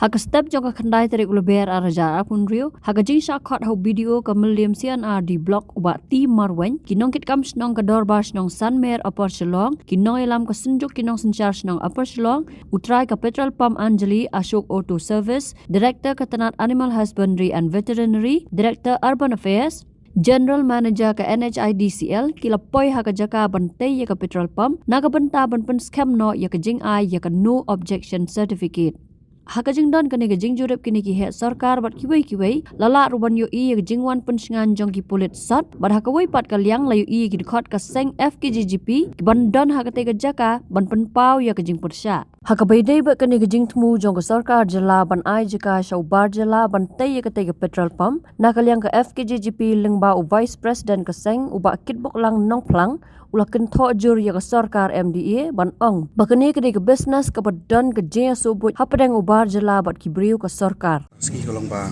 Haka step jong ka khandai tarik uleber araja apun rio. Haka jing shakot hau video ka William CNR di blog uba ti marwen. Kinong kit kam snong ka dorbar snong sanmer apar shalong. Kinong elam ka senjuk kinong senchar snong apar shalong. Utrai ka petrol pump Anjali Ashok Auto Service. Director Katanat Animal Husbandry and Veterinary. Director Urban Affairs. General Manager ka NHIDCL kila poi haka jaka bantai ya ka petrol pump naga banta ban pen scam no ya ka jing ai ya ka no objection certificate. Haka jing don kani ka jing jurep kini ki het sarkar bat kiwai lala ruban yo i ya jing wan pen singan jong ki pulit sat bat haka wai pat ka liang layu i ki khot ka seng FKGGP ban don haka te ka jaka ban pen pau ya ka jing pursha. Haka baydai ba kani ka jing tmu jong ka sarkar jala ban ai jaka shau bar jala ban tay ya ka te ka petrol pump nakaliang ka FKGGP lengba u vice president ka seng uba kitbok lang nong plang ulakan tho jur ya ka sarkar MDA ban ong bakani ka ka business ka badan ka jeng subut hapadang ubar jala bat kibriu ka sarkar ski kolong ba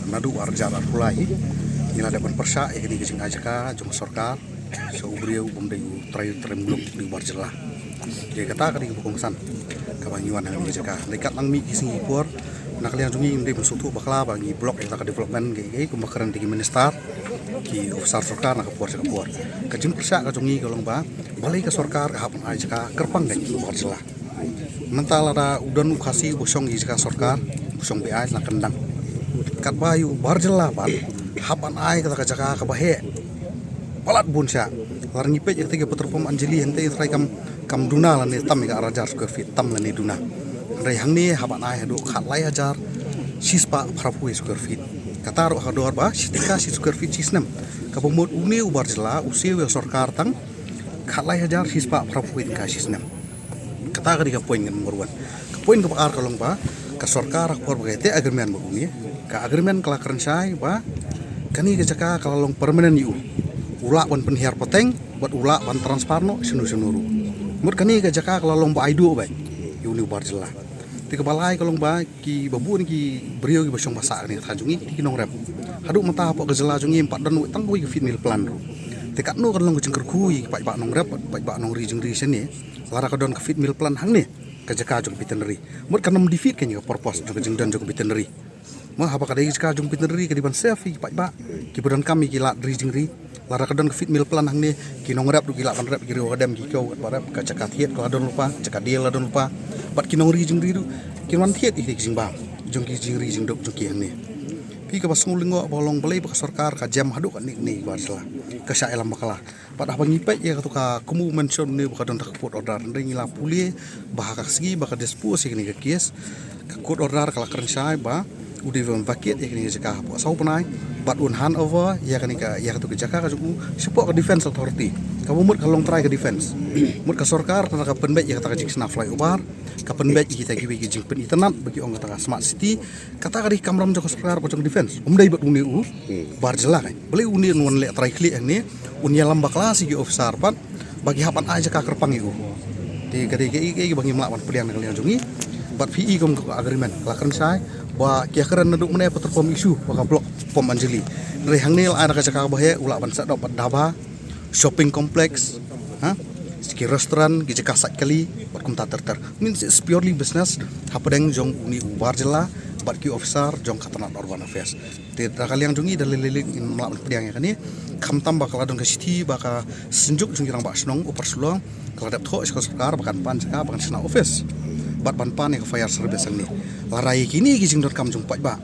nadu arja arpulai ila dapat persa ini kecing aja ka jong sarkar so ubriu bomdai trai tremblok di bar jala dia kata ka di bukongsan ka banyuan yang aja ka dekat lang mi kising ipor nakalian jungi inde bersutu bakla bagi blok yang tak development gay kumakaran di minister ki ofisar sarkar nak puar kajing persa ka jungi kolong ba balai ka sarkar ka hapon aja ka kerpang dan bar jala mental ada udan ukasi bosong isi ka sarkar bosong bi ai na kendang kat bayu bar jala ban hapan ai kata jaka ka bahe palat bunsa larang ipet yang tiga petrol pom Anjali hente trai kam duna lan tam ka arajar square feet tam lan duna rai hang ni hapan ai do khat lai hajar sispa phrapu square feet kata ro hador ba sitika square feet sisnem ka bomot uni ubar jala usi we sarkar tang khat lai hajar sispa phrapu ka sisnem kata ka poin ngan morwan ka poin ka pakar kalong ba ka sarkar akpor bagate agreement ba umi ka agreement kala kerensai ba kani ka jaka kalalong permanent yu ula ban penhiar peteng buat ula ban transparno senu-senuru mut kani ka jaka kalalong ba aidu ba uni bar jela ti ka balai kalong ba ki babu ni ki brio ki basong basa ni tajungi ki nong rep hadu mata apa ka jela jungi empat dan tang wi fit mil plan ro ti ka no kalong jengker kui pai ba nong rep pai ba nong ri jeng ri sen ni lara ka don ka fit mil plan hang ni ka jaka jong veterinary mut kanam defeat kan ya purpose jong dan jong veterinary mah apa kadai jaka jong veterinary ka di ban selfie pai ba ki budan kami ki la ri jeng ri lara ka don ka fit mil plan hang ni ki nong rep du ki la ban rep ki ro kadam ki kau ba rep ka jaka thiet ka don lupa jaka dia la don lupa bat ki nong ri jeng ri du ki wan thiet i jing ba jong ki jeng ri jeng dok jong ki hang ni pi ka basung lingo bolong belai ba sarkar ka jam hadu kan ni bar salah ka sya elam bakala pada apa ngipet ya ka kumu mention ni ba don tak put order ring la puli bah ka segi ba ka dispose ni ka kies ka kod order kala kerensai ba udi van vaket ya ni jaka apa sau penai bat un hand over ya kan ka ya ka jaka ka juku support ka defense authority ka mut kalong try ka defense mut ka sarkar ka penbet ya ka jiksna flyover kapan baik kita kiwi jing pen internet bagi orang kata smart city kata kali kamram joko sarkar pocong defense dai bat uni bar jela kan beli uni non le try klik ni unia lambak lasi gi officer pat bagi hapan aja ka kerpang iku di kade ki bagi melawan peliang kalian jungi bat VI kom agreement kelakan sai ba kia keren naduk mene peter pom isu baka blok pom Anjali dari hang nil ada ka bahaya ulak ban sak dapat daba shopping complex ha ki restoran ki jaka sak kali bat kum ta ter means it's purely business hapadeng jong uni ubar jela bat ki officer jong katanat urban affairs te kaliang jungi dalililing in melawan peliang kan ni kam tambah kala dong ke city baka senjuk jong kirang ba snong upar sulong kala dap tho sarkar bakan pan jaka bakan sena office bat ban pan ke fire service ni larai kini ki jing dot kam jong pai ba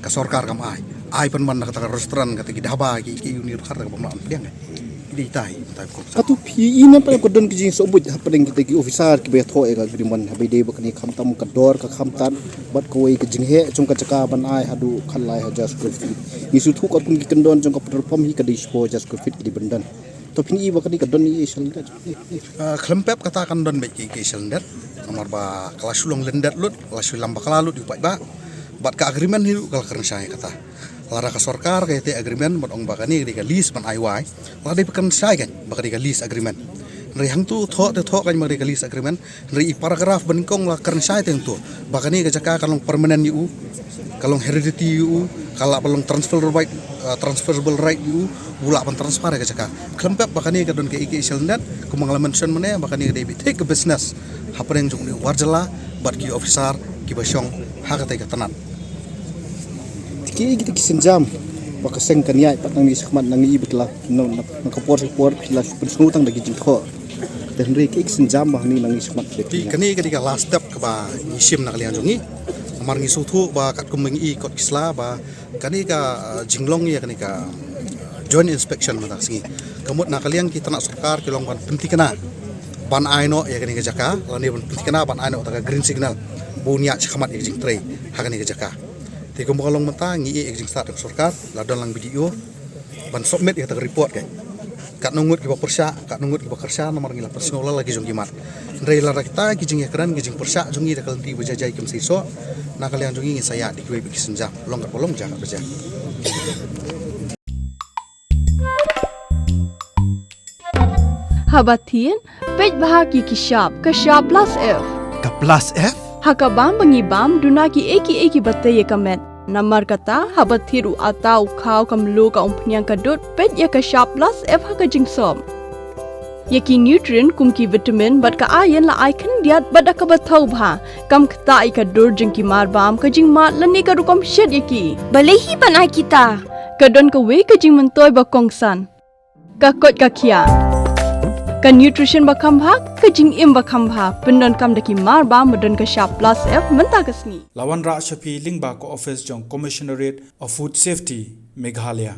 ka sarkar kam ai pan man kata restoran kata ki dhaba ki uni khar ka melawan peliang di tai ko atu pi ina pa ko don kijing sobut hapadeng kita ki officer ki betho e ga griman habide bakni khamtam ka dor ka khamtan bat ko wei kijing he chung ka chaka ban ai hadu khalai ha jas ko fit isu thu ko kun ki kendon chung ka petrol pump hi ka dispo jas ko fit ki bendan to pin i bakni ka don i seldat klempep kata kan don be ki seldat nomor ba kelas sulong lendat lut kelas sulam bakala lut di pai ba bat ka agreement hi kal keren saya kata lara ka sarkar kay te agreement bat ong bakani di ka lease ban IY la di pekan sai kan bakani ka lease agreement ri hang tu tho kan mari ka lease agreement ri paragraph ban kong la kern sai teng tu bakani ka jaka kalong permanent yu kalong heredity yu kala palong transferable right yu bula ban transfer ka jaka klempep bakani ka don ke iki selndat kumangalaman sen mene bakani ka debit take business hapreng jong ni warjala bat ki officer ki basong hakatai ka tanat Tiki kita kisenjam bakaseng kaniai pat nang isakmat nang ibutlah nang kapor kila pensutang dagi jingko dan rek kisenjam bah ni nang isakmat ti kani kadi ka last step ka ba isim na kalian jongi amar ngi sutu ba kat kumeng i kot kisla ba kani ka jinglong ya kani ka joint inspection mata singi kamut na kalian kita nak sarkar kilong ban pentikana ban aino ya kani ka jaka lani ban pentikana ban aino ta green signal bunia chakamat ya jing tray hakani ka jaka ti ko mo long mata ngi e jing start sarkar ladon lang video ban submit ya ta report kai kat nungut ki persya kat nungut ki kerja nomor ngila personal lagi jong gimat ndai lara kita ki jing ekran ki jing persya jongi da kalti bajajai kim siso na kalian jongi ngi saya di kwe bi senjam long kat bolong jaga beja Habatin, pej bahagi kishab plus F. ka plus f Hakabam bangibam dunaki eki batay kamet. Namar kata habathiru atau kau kamlu ka umpnyang kadut pej ya kishab plus F haka jingsom. Yaki nutrient kumki vitamin bat ka ayen la icon diat bat ka bathau bha. Kam kata ika dur jingki marbam ka jing mat lani ka rukom shed yaki. Balehi panai kita. Kadon ka we ka jing mentoy ba kongsan. Ka kot ka kia. Ka nutrition bakam bha ka jing im bakam bha pendon kam daki mar ba medon ka sharp plus F menta kasni Lawan Ra Shafi Lingba ko office jong Commissionerate of Food Safety Meghalaya